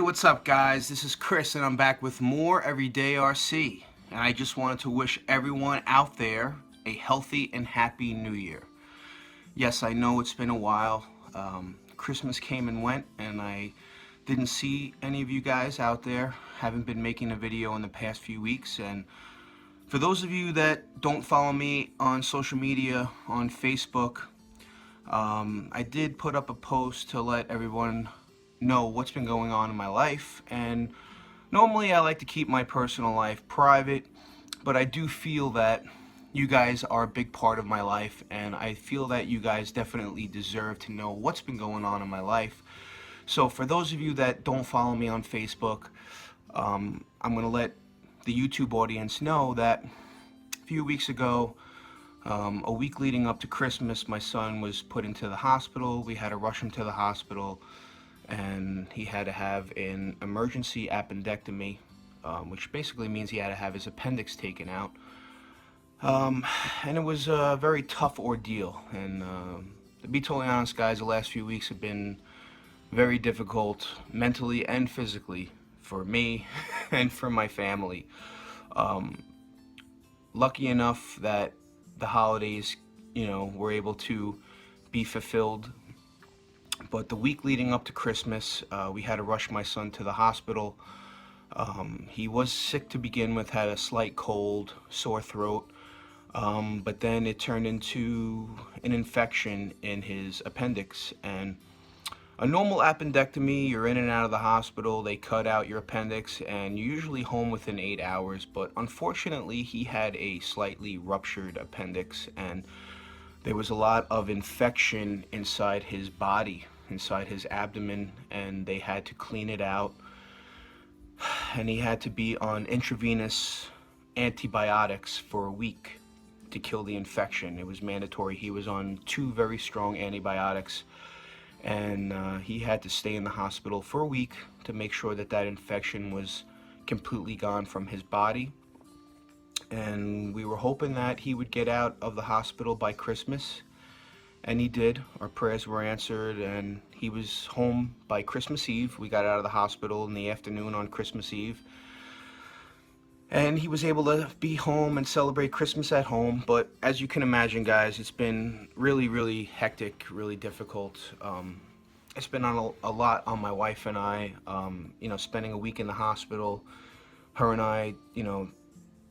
what's up guys? This is Chris and I'm back with more Everyday RC. And I just wanted to wish everyone out there a healthy and happy new year. Yes, I know it's been a while. Christmas came and went and I didn't see any of you guys out there. Haven't been making a video in the past few weeks. And for those of you that don't follow me on social media, on Facebook, I did put up a post to let everyone know what's been going on in my life, and normally I like to keep my personal life private, but I do feel that you guys are a big part of my life, and I feel that you guys definitely deserve to know what's been going on in my life. So for those of you that don't follow me on Facebook, I'm going to let the YouTube audience know that a few weeks ago, a week leading up to Christmas, my son was put into the hospital. We had to rush him to the hospital, and he had to have an emergency appendectomy, which basically means he had to have his appendix taken out. And it was a very tough ordeal. And to be totally honest, guys, the last few weeks have been very difficult, mentally and physically, for me and for my family. Lucky enough that the holidays, were able to be fulfilled. But the week leading up to Christmas, we had to rush my son to the hospital. He was sick to begin with, had a slight cold, sore throat, but then it turned into an infection in his appendix. And a normal appendectomy, you're in and out of the hospital, they cut out your appendix, and you're usually home within 8 hours. But unfortunately, he had a slightly ruptured appendix, and there was a lot of infection inside his body, inside his abdomen, and they had to clean it out. And he had to be on intravenous antibiotics for a week to kill the infection. It was mandatory. He was on 2 very strong antibiotics, and he had to stay in the hospital for a week to make sure that that infection was completely gone from his body. And we were hoping that he would get out of the hospital by Christmas, and he did. Our prayers were answered, and he was home by Christmas Eve. We got out of the hospital in the afternoon on Christmas Eve, and he was able to be home and celebrate Christmas at home. But as you can imagine, guys, it's been really hectic, really difficult. It's been on a lot on my wife and I, spending a week in the hospital. Her and I,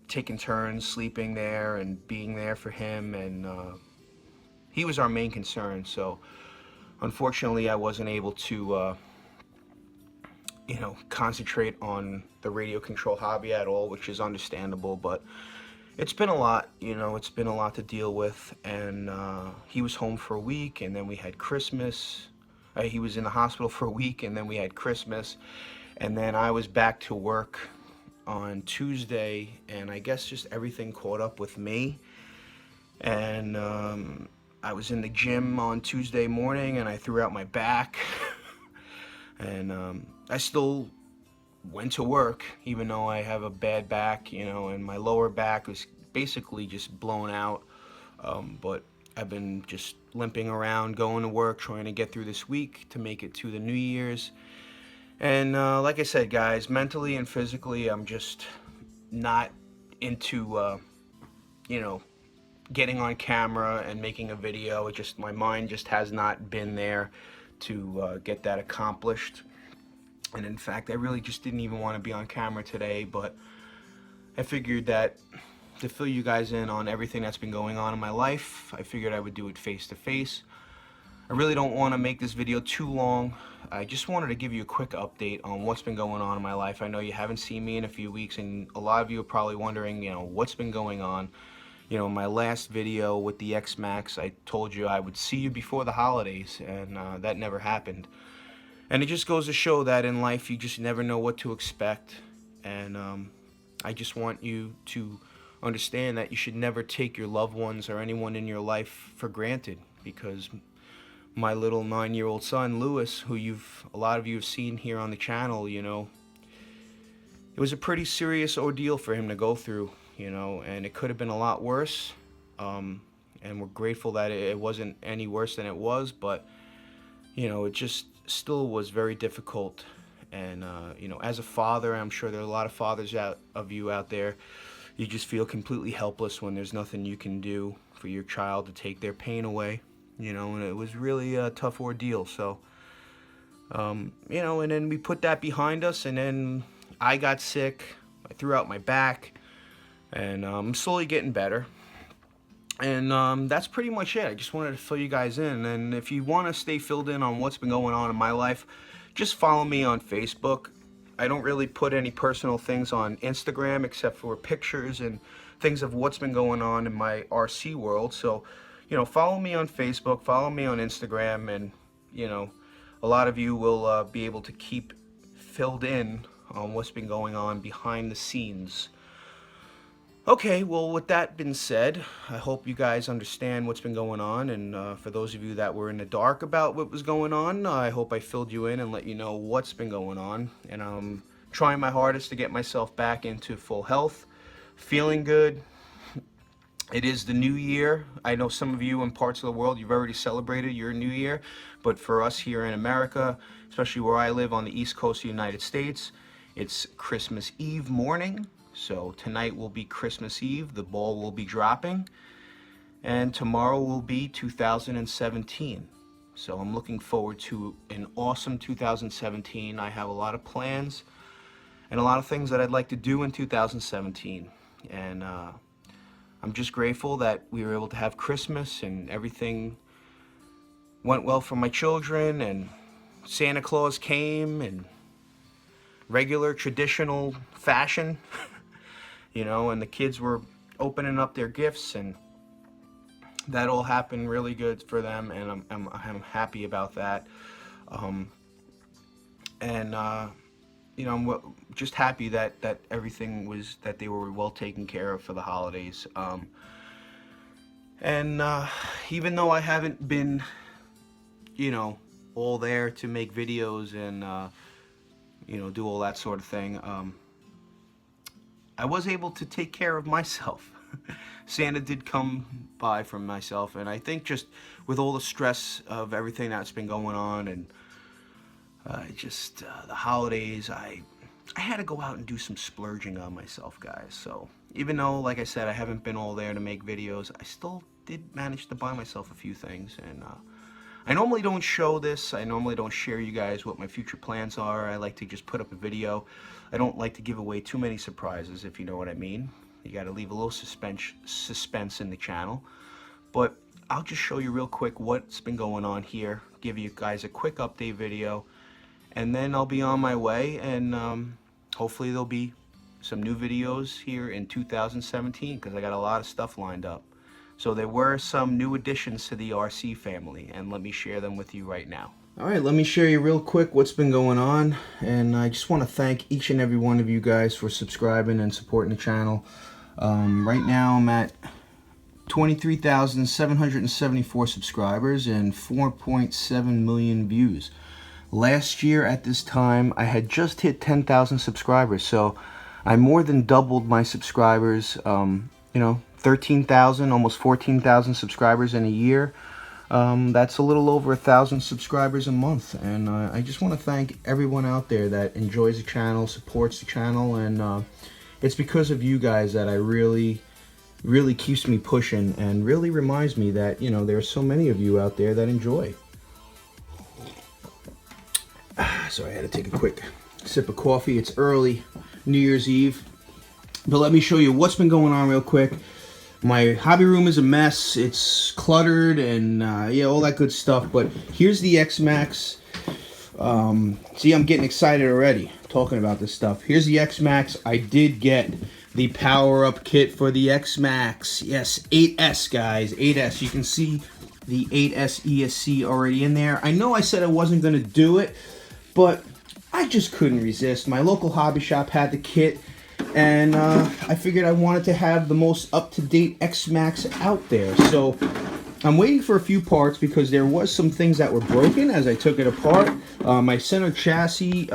taking turns sleeping there and being there for him, and he was our main concern. So unfortunately I wasn't able to concentrate on the radio control hobby at all, which is understandable. But it's been a lot, it's been a lot to deal with. And he was home for a week, and then we had Christmas. He was in the hospital for a week, and then we had Christmas, and then I was back to work on Tuesday, and I guess just everything caught up with me. And I was in the gym on Tuesday morning, and I threw out my back. And I still went to work, even though I have a bad back, and my lower back was basically just blown out. But I've been just limping around, going to work, trying to get through this week to make it to the New Year's. And like I said, guys, mentally and physically, I'm just not into, getting on camera and making a video. My mind just has not been there to get that accomplished. And in fact, I really just didn't even want to be on camera today, but I figured that to fill you guys in on everything that's been going on in my life, I figured I would do it face to face. I really don't want to make this video too long. I just wanted to give you a quick update on what's been going on in my life. I know you haven't seen me in a few weeks, and a lot of you are probably wondering, what's been going on. My last video with the X-Max, I told you I would see you before the holidays, and that never happened. And it just goes to show that in life, you just never know what to expect. And I just want you to understand that you should never take your loved ones or anyone in your life for granted, because my little 9-year-old son, Lewis, who a lot of you have seen here on the channel, it was a pretty serious ordeal for him to go through, and it could have been a lot worse. And we're grateful that it wasn't any worse than it was, but, it just still was very difficult. And you know, as a father, I'm sure there are a lot of fathers of you out there. You just feel completely helpless when there's nothing you can do for your child to take their pain away. You know, and it was really a tough ordeal. So, you know, and then we put that behind us, and then I got sick. I threw out my back, and I'm slowly getting better. And that's pretty much it. I just wanted to fill you guys in. And if you want to stay filled in on what's been going on in my life, just follow me on Facebook. I don't really put any personal things on Instagram except for pictures and things of what's been going on in my RC world. So, you know, follow me on Facebook, follow me on Instagram, and, you know, a lot of you will be able to keep filled in on what's been going on behind the scenes. Okay, well, with that being said, I hope you guys understand what's been going on, and for those of you that were in the dark about what was going on, I hope I filled you in and let you know what's been going on. And I'm trying my hardest to get myself back into full health, feeling good. It is the new year. I know some of you in parts of the world, you've already celebrated your new year, but for us here in America, especially where I live on the East Coast of the United States, it's Christmas Eve morning. So tonight will be Christmas Eve, the ball will be dropping, and tomorrow will be 2017. So I'm looking forward to an awesome 2017. I have a lot of plans and a lot of things that I'd like to do in 2017. And I'm just grateful that we were able to have Christmas and everything went well for my children, and Santa Claus came in regular traditional fashion. You know, and the kids were opening up their gifts, and that all happened really good for them, and I'm happy about that. You know, I'm just happy that everything was, that they were well taken care of for the holidays. Even though I haven't been, you know, all there to make videos and you know, do all that sort of thing, I was able to take care of myself. Santa did come by for myself, and I think just with all the stress of everything that's been going on, and the holidays, I had to go out and do some splurging on myself, guys. So even though, like I said, I haven't been all there to make videos, I still did manage to buy myself a few things. And I normally don't show this. I normally don't share you guys what my future plans are. I like to just put up a video. I don't like to give away too many surprises, if you know what I mean. You got to leave a little suspense in the channel. But I'll just show you real quick what's been going on here, give you guys a quick update video, and then I'll be on my way, and hopefully there'll be some new videos here in 2017, because I got a lot of stuff lined up. So there were some new additions to the RC family, and let me share them with you right now. Alright, let me share you real quick what's been going on, and I just want to thank each and every one of you guys for subscribing and supporting the channel. Right now I'm at 23,774 subscribers and 4.7 million views. Last year at this time I had just hit 10,000 subscribers, so I more than doubled my subscribers. You know, 13,000, almost 14,000 subscribers in a year. That's a little over 1,000 subscribers a month, and I just want to thank everyone out there that enjoys the channel, supports the channel, and it's because of you guys that I really keeps me pushing, and really reminds me that, you know, there are so many of you out there that enjoy. So I had to take a quick sip of coffee. It's early, New Year's Eve, but let me show you what's been going on real quick. My hobby room is a mess. It's cluttered and yeah, all that good stuff. But here's the X-Max. See, I'm getting excited already talking about this stuff. Here's the X-Max. I did get the power-up kit for the X-Max. Yes, 8S, guys. 8S. You can see the 8S ESC already in there. I know I said I wasn't going to do it, but I just couldn't resist. My local hobby shop had the kit, and I figured I wanted to have the most up-to-date X-Max out there. So I'm waiting for a few parts because there was some things that were broken as I took it apart. My center chassis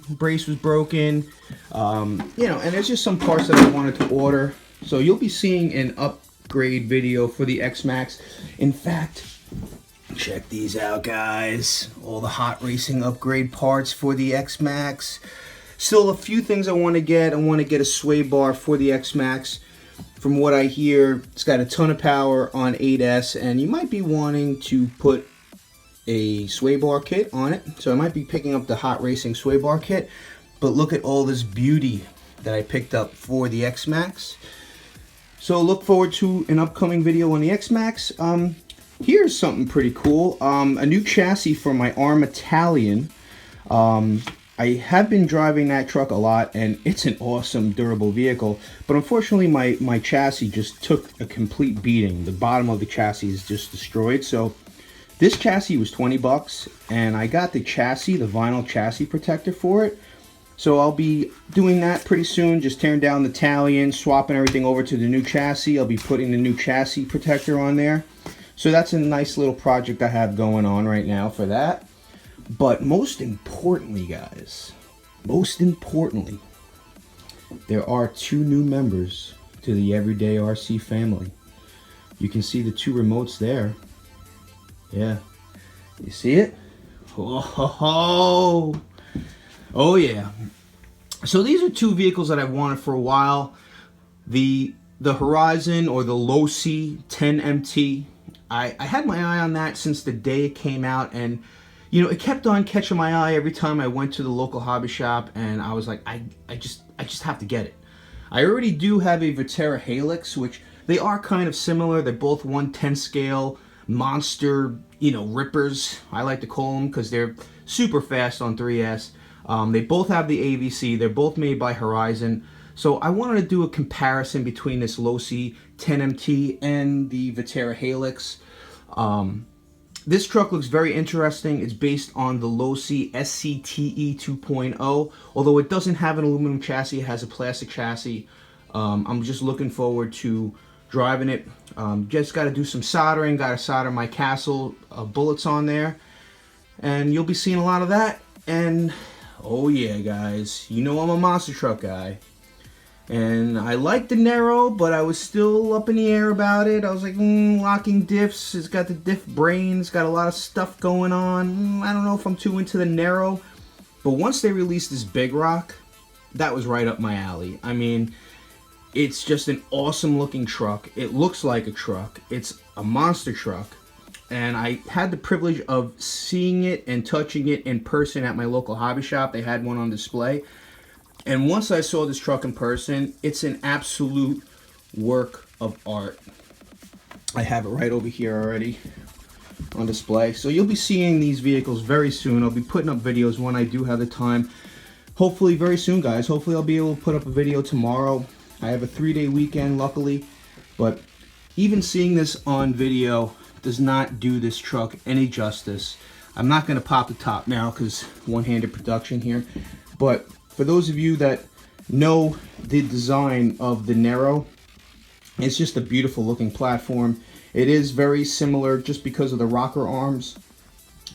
brace was broken. You know, and there's just some parts that I wanted to order. So you'll be seeing an upgrade video for the X-Max. In fact, Check these out, guys. All the hot racing upgrade parts for the X-Max. Still a few things I want to get. I want to get a sway bar for the X-Max. From what I hear, it's got a ton of power on 8S, and you might be wanting to put a sway bar kit on it. So I might be picking up the hot racing sway bar kit. But look at all this beauty that I picked up for the X-Max. So look forward to an upcoming video on the X-Max. Here's something pretty cool. A new chassis for my ARM Italian. I have been driving that truck a lot, and it's an awesome, durable vehicle. But unfortunately, my chassis just took a complete beating. The bottom of the chassis is just destroyed. So this chassis was 20 bucks, and I got the chassis, the vinyl chassis protector for it. So I'll be doing that pretty soon, just tearing down the Italian, swapping everything over to the new chassis. I'll be putting the new chassis protector on there. So that's a nice little project I have going on right now for that. But most importantly, guys, there are 2 new members to the Everyday RC family. You can see the 2 remotes there. Yeah, you see it? Oh yeah. So these are 2 vehicles that I've wanted for a while. The Horizon, or the Losi 10MT. I had my eye on that since the day it came out, and you know, it kept on catching my eye every time I went to the local hobby shop, and I was like, I just have to get it. I already do have a Viterra Helix, which they are kind of similar. They're both 1/10 scale monster, you know, rippers. I like to call them because they're super fast on 3S. They both have the AVC. They're both made by Horizon. So I wanted to do a comparison between this Losi 10MT and the Viterra Helix. This truck looks very interesting. It's based on the Losi SCTE 2.0. Although it doesn't have an aluminum chassis, it has a plastic chassis. I'm just looking forward to driving it. Just got to do some soldering. Got to solder my Castle bullets on there. And you'll be seeing a lot of that. And oh yeah, guys, you know I'm a monster truck guy. And I like the Nero, but I was still up in the air about it. I was like, locking diffs. It's got the diff brain. It's got a lot of stuff going on. I don't know if I'm too into the Nero. But once they released this Big Rock, that was right up my alley. I mean, it's just an awesome looking truck. It looks like a truck. It's a monster truck. And I had the privilege of seeing it and touching it in person at my local hobby shop. They had one on display. And once I saw this truck in person, it's an absolute work of art. I have it right over here already on display. So you'll be seeing these vehicles very soon. I'll be putting up videos when I do have the time. Hopefully very soon, guys. Hopefully I'll be able to put up a video tomorrow. I have a 3-day weekend, luckily. But even seeing this on video does not do this truck any justice. I'm not going to pop the top now because one-handed production here. But for those of you that know the design of the Nero, it's just a beautiful looking platform. It is very similar just because of the rocker arms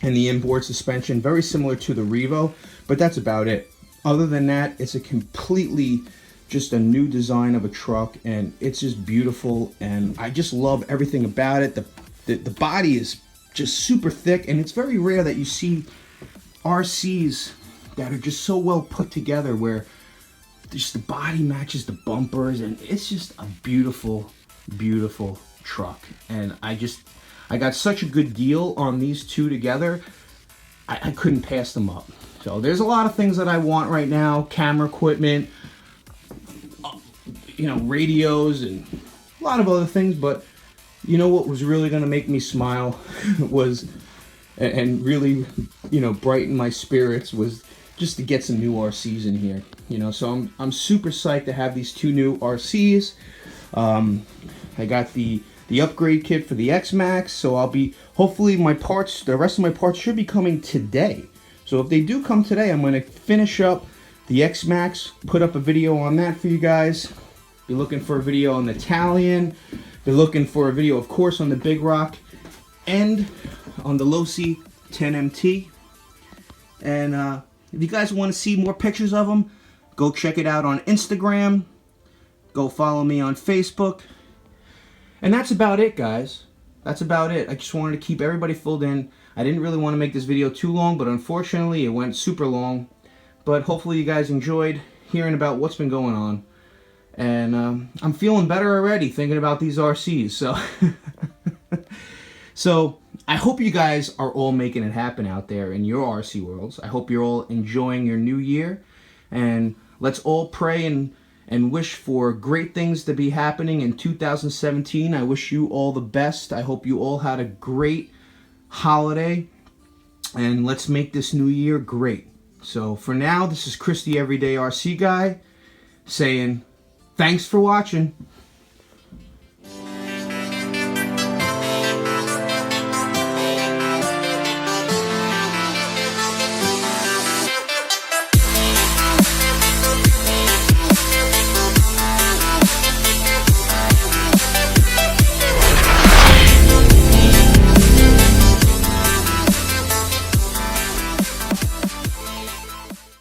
and the inboard suspension, very similar to the Revo, but that's about it. Other than that, it's a completely just a new design of a truck, and it's just beautiful, and I just love everything about it. The body is just super thick, and it's very rare that you see RCs that are just so well put together where just the body matches the bumpers, and it's just a beautiful, beautiful truck. And I got such a good deal on these 2 together, I couldn't pass them up. So there's a lot of things that I want right now, camera equipment, you know, radios, and a lot of other things. But you know what was really going to make me smile was, and really, you know, brighten my spirits, was just to get some new RCs in here, you know. So I'm super psyched to have these 2 new RCs. I got the upgrade kit for the X-Max, so I'll be, hopefully the rest of my parts should be coming today. So if they do come today, I'm going to finish up the X-Max, put up a video on that for you guys. Be looking for a video on the Italian. Be looking for a video, of course, on the Big Rock and on the Losi 10MT. And if you guys want to see more pictures of them, go check it out on Instagram. Go follow me on Facebook. And that's about it, guys. that's about it. I just wanted to keep everybody filled in. I didn't really want to make this video too long, but unfortunately it went super long. But hopefully you guys enjoyed hearing about what's been going on. And I'm feeling better already thinking about these RCs. So I hope you guys are all making it happen out there in your RC worlds. I hope you're all enjoying your new year. And let's all pray and wish for great things to be happening in 2017. I wish you all the best. I hope you all had a great holiday. And let's make this new year great. So for now, this is Chris the Everyday RC Guy saying thanks for watching.